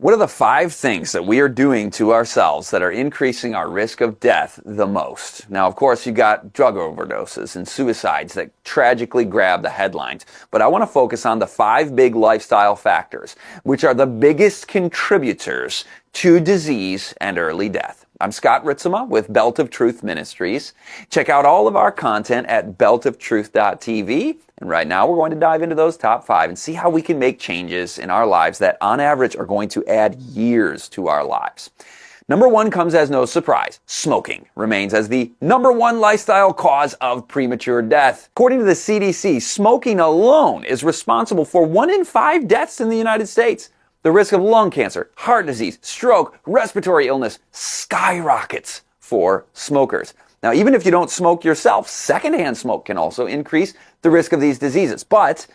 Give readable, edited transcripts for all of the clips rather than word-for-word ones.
What are the 5 things that we are doing to ourselves that are increasing our risk of death the most? Now, of course, you got drug overdoses and suicides that tragically grab the headlines. But I want to focus on the 5 big lifestyle factors, which are the biggest contributors to disease and early death. I'm Scott Ritzema with Belt of Truth Ministries. Check out all of our content at beltoftruth.tv. And right now we're going to dive into those top 5 and see how we can make changes in our lives that on average are going to add years to our lives. Number 1 comes as no surprise. Smoking remains as the number 1 lifestyle cause of premature death. According to the CDC, smoking alone is responsible for 1 in 5 deaths in the United States. The risk of lung cancer, heart disease, stroke, respiratory illness skyrockets for smokers. Now, even if you don't smoke yourself, secondhand smoke can also increase the risk of these diseases. But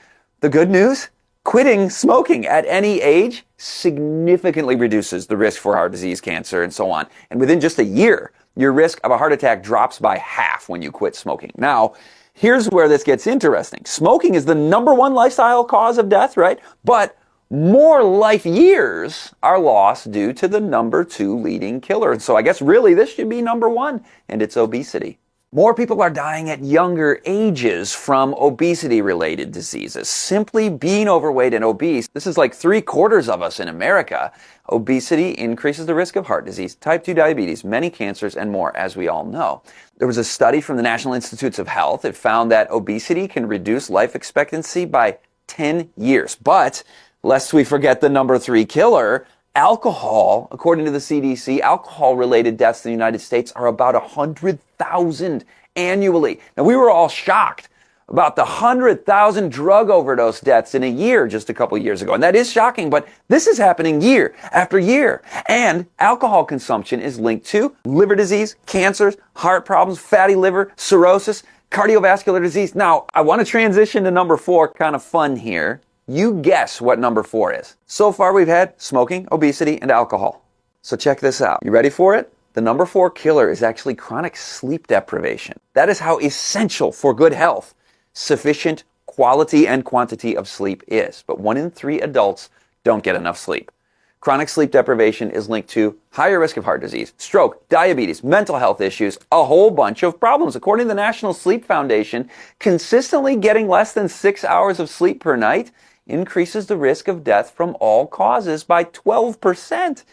the good news, quitting smoking at any age significantly reduces the risk for heart disease, cancer, and so on. And within just a year, your risk of a heart attack drops by half when you quit smoking. Now, here's where this gets interesting. Smoking is the number 1 lifestyle cause of death, right? But more life years are lost due to the number 2 leading killer. And so I guess really this should be number 1, and it's obesity. More people are dying at younger ages from obesity-related diseases. Simply being overweight and obese, this is like 3/4 of us in America. Obesity increases the risk of heart disease, type 2 diabetes, many cancers, and more, as we all know. There was a study from the National Institutes of Health that found that obesity can reduce life expectancy by 10 years. But lest we forget the number 3 killer, alcohol. According to the CDC, alcohol-related deaths in the United States are about 100,000 annually. Now, we were all shocked about the 100,000 drug overdose deaths in a year just a couple years ago. And that is shocking, but this is happening year after year. And alcohol consumption is linked to liver disease, cancers, heart problems, fatty liver, cirrhosis, cardiovascular disease. Now, I want to transition to number 4, kind of fun here. You guess what number 4 is. So far we've had smoking, obesity, and alcohol. So check this out. You ready for it? The number 4 killer is actually chronic sleep deprivation. That is how essential for good health sufficient quality and quantity of sleep is. But 1 in 3 adults don't get enough sleep. Chronic sleep deprivation is linked to higher risk of heart disease, stroke, diabetes, mental health issues, a whole bunch of problems. According to the National Sleep Foundation, consistently getting less than 6 hours of sleep per night increases the risk of death from all causes by 12%.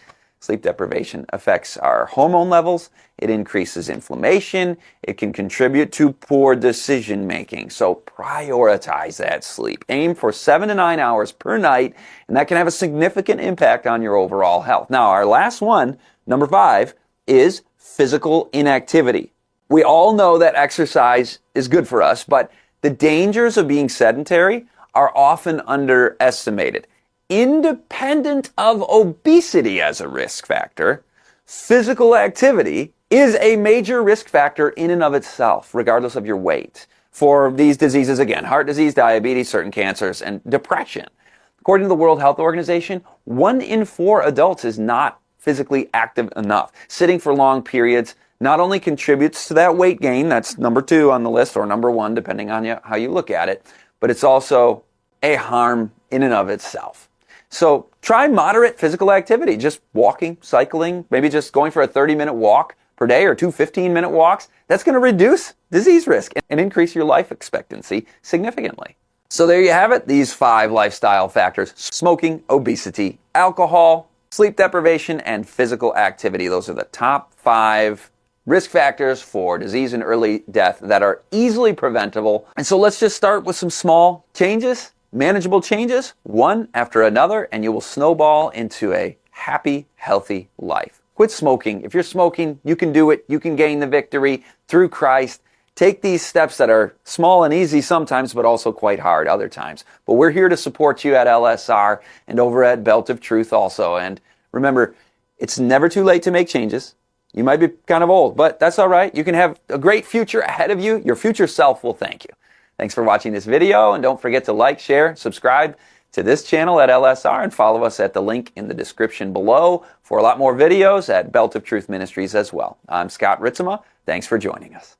Sleep deprivation affects our hormone levels. It increases inflammation. It can contribute to poor decision making. So prioritize that sleep. Aim for 7 to 9 hours per night, and that can have a significant impact on your overall health. Now, our last one, number 5, is physical inactivity. We all know that exercise is good for us, but the dangers of being sedentary are often underestimated. Independent of obesity as a risk factor, physical activity is a major risk factor in and of itself, regardless of your weight, for these diseases, again, heart disease, diabetes, certain cancers, and depression. According to the World Health Organization, 1 in 4 adults is not physically active enough. Sitting for long periods not only contributes to that weight gain, that's number 2 on the list, or number 1, depending on how you look at it, but it's also a harm in and of itself. So try moderate physical activity, just walking, cycling, maybe just going for a 30-minute walk per day or 2 15-minute walks. That's going to reduce disease risk and increase your life expectancy significantly. So there you have it, these 5 lifestyle factors: smoking, obesity, alcohol, sleep deprivation, and physical activity. Those are the top 5 risk factors for disease and early death that are easily preventable. And so let's just start with some small changes, manageable changes, one after another, and you will snowball into a happy, healthy life. Quit smoking. If you're smoking, you can do it. You can gain the victory through Christ. Take these steps that are small and easy sometimes, but also quite hard other times. But we're here to support you at LSR and over at Belt of Truth also. And remember, it's never too late to make changes. You might be kind of old, but that's all right. You can have a great future ahead of you. Your future self will thank you. Thanks for watching this video, and don't forget to like, share, subscribe to this channel at LSR, and follow us at the link in the description below for a lot more videos at Belt of Truth Ministries as well. I'm Scott Ritzema. Thanks for joining us.